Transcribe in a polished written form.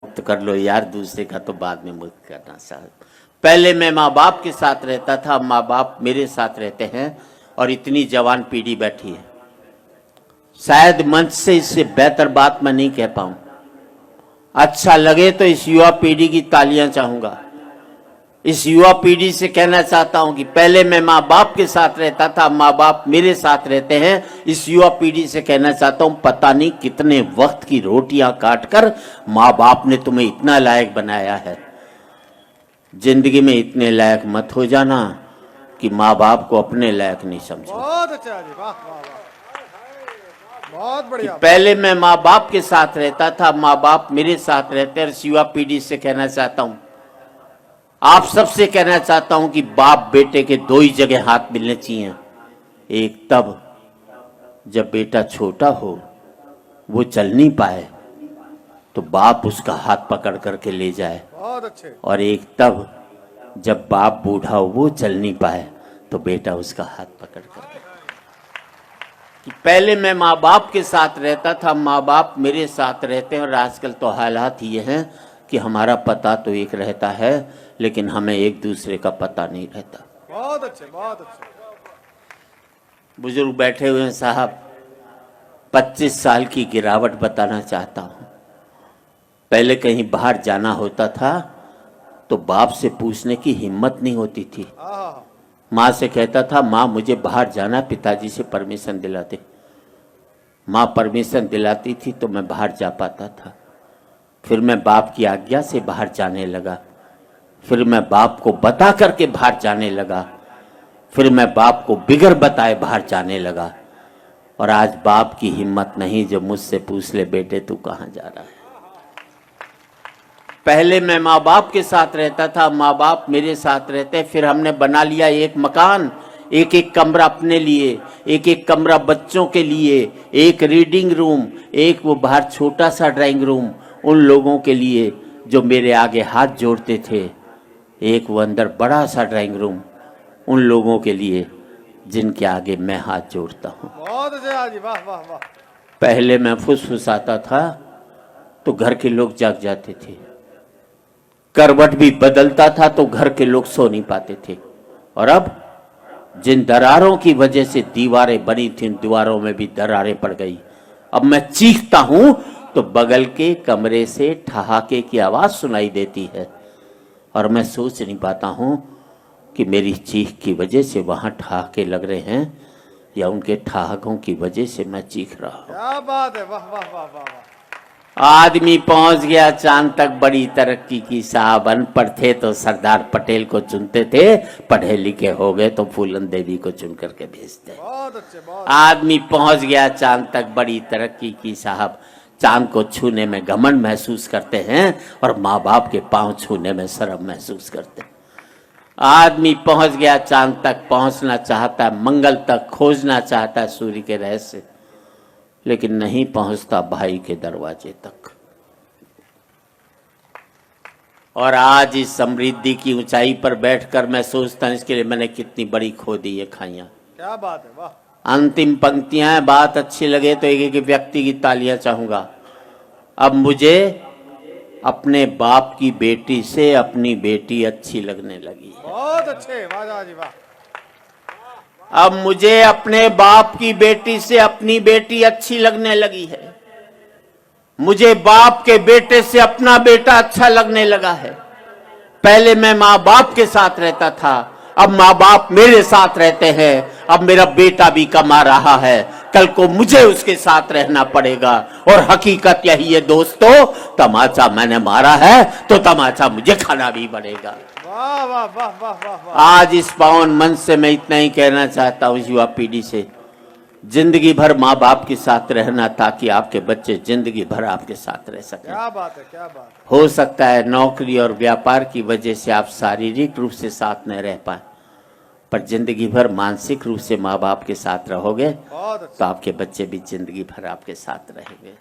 मुक्त कर लो यार, दूसरे का तो बाद में मुक्त करना साहब। पहले मैं माँ बाप के साथ रहता था, माँ बाप मेरे साथ रहते हैं और इतनी जवान पीढ़ी बैठी है। शायद मंच से इससे बेहतर बात मैं नहीं कह पाऊं। अच्छा लगे तो इस युवा पीढ़ी की तालियां चाहूंगा। इस युवा पीढ़ी से कहना चाहता हूं कि पहले मैं माँ बाप के साथ रहता था, माँ बाप मेरे साथ रहते हैं। इस युवा पीढ़ी से कहना चाहता हूं, पता नहीं कितने वक्त की रोटियां काटकर माँ बाप ने तुम्हें इतना लायक बनाया है। जिंदगी में इतने लायक मत हो जाना कि माँ बाप को अपने लायक नहीं समझो। बहुत अच्छा जी, वाह वाह वाह, बहुत बढ़िया। पहले मैं माँ बाप के साथ रहता था, माँ बाप मेरे साथ रहते हैं। इस युवा पीढ़ी से कहना चाहता हूं, आप सबसे कहना चाहता हूं कि बाप बेटे के दो ही जगह हाथ मिलने चाहिए। एक तब जब बेटा छोटा हो, वो चल नहीं पाए, तो बाप उसका हाथ पकड़ करके ले जाए। बहुत अच्छे। और एक तब जब बाप बूढ़ा हो, वो चल नहीं पाए, तो बेटा उसका हाथ पकड़ कर। कि पहले मैं माँ बाप के साथ रहता था, माँ बाप मेरे साथ रहते हैं। और आजकल तो हालात ये हैं कि हमारा पता तो एक रहता है, लेकिन हमें एक दूसरे का पता नहीं रहता। बहुत अच्छे, बहुत अच्छे। बुजुर्ग बैठे हुए हैं साहब, 25 साल की गिरावट बताना चाहता हूं। पहले कहीं बाहर जाना होता था तो बाप से पूछने की हिम्मत नहीं होती थी। माँ से कहता था, माँ मुझे बाहर जाना, पिताजी से परमिशन दिलाते। माँ परमिशन दिलाती थी तो मैं बाहर जा पाता था। फिर मैं बाप की आज्ञा से बाहर जाने लगा। फिर मैं बाप को बता करके बाहर जाने लगा। फिर मैं बाप को बिगर बताए बाहर जाने लगा। और आज बाप की हिम्मत नहीं जो मुझसे पूछ ले, बेटे तू कहाँ जा रहा है। पहले मैं माँ बाप के साथ रहता था, माँ बाप मेरे साथ रहते। फिर हमने बना लिया एक मकान, एक एक कमरा अपने लिए, एक एक कमरा बच्चों के लिए, एक रीडिंग रूम, एक वो बाहर छोटा सा ड्राइंग रूम उन लोगों के लिए जो मेरे आगे हाथ जोड़ते थे, एक वो अंदर बड़ा सा ड्राइंग रूम उन लोगों के लिए जिनके आगे मैं हाथ जोड़ता हूँ। बहुत अच्छा जी, वाह वाह वाह। पहले मैं फुसफुसाता था तो घर के लोग जाग जाते थे। करवट भी बदलता था तो घर के लोग सो नहीं पाते थे। और अब जिन दरारों की वजह से दीवारें बनी थी, उन दीवारों में भी दरारें पड़ गई। अब मैं चीखता हूं तो बगल के कमरे से ठहाके की आवाज सुनाई देती है। और मैं सोच नहीं पाता हूं कि मेरी चीख की वजह से वहां ठहाके लग रहे हैं या उनके ठहाकों की वजह से मैं चीख रहा हूं। क्या बात है, वाह वाह वाह वाह वाह। आदमी पहुंच गया चांद तक, बड़ी तरक्की की साहब। अनपढ़ थे तो सरदार पटेल को चुनते थे, पढ़े लिखे हो गए तो फूलन देवी को चुन करके भेजते। बहुत अच्छे, बहुत। आदमी पहुंच गया चांद तक, बड़ी तरक्की की साहब। चांद को छूने में घमंड महसूस करते हैं और माँ बाप के पांव छूने में शर्म महसूस करते हैं। आदमी पहुंच गया चांद तक, पहुंचना चाहता है, मंगल तक खोजना चाहता है सूर्य के रहस्य, लेकिन नहीं पहुंचता भाई के दरवाजे तक। और आज इस समृद्धि की ऊंचाई पर बैठकर मैं सोचता हूं, इसके लिए मैंने कितनी बड़ी खो दी है खाइयां। क्या बात है, वाह। अंतिम पंक्तियां हैं, बात अच्छी लगे तो एक एक व्यक्ति की तालियां चाहूंगा। अब मुझे अपने बाप की बेटी से अपनी बेटी अच्छी लगने लगी है। बहुत अच्छे, वाह जी वाह। अब मुझे अपने बाप की बेटी से अपनी बेटी अच्छी लगने लगी है। मुझे बाप के बेटे से अपना बेटा अच्छा लगने लगा है। पहले मैं माँ बाप के साथ रहता था, अब माँ बाप मेरे साथ रहते हैं। अब मेरा बेटा भी कमा रहा है, कल को मुझे उसके साथ रहना पड़ेगा। और हकीकत यही है दोस्तों, तमाचा मैंने मारा है तो तमाचा मुझे खाना भी पड़ेगा। वाह वाह वाह वाह वाह वाह। आज इस पावन मंच से मैं इतना ही कहना चाहता हूँ युवा पीढ़ी से, जिंदगी भर माँ बाप के साथ रहना ताकि आपके बच्चे जिंदगी भर आपके साथ रह सकें। क्या बात है, क्या बात है। हो सकता है नौकरी और व्यापार की वजह से आप शारीरिक रूप से साथ न रह पाए, पर जिंदगी भर मानसिक रूप से माँ बाप के साथ रहोगे तो आपके बच्चे भी जिंदगी भर आपके साथ रहेंगे।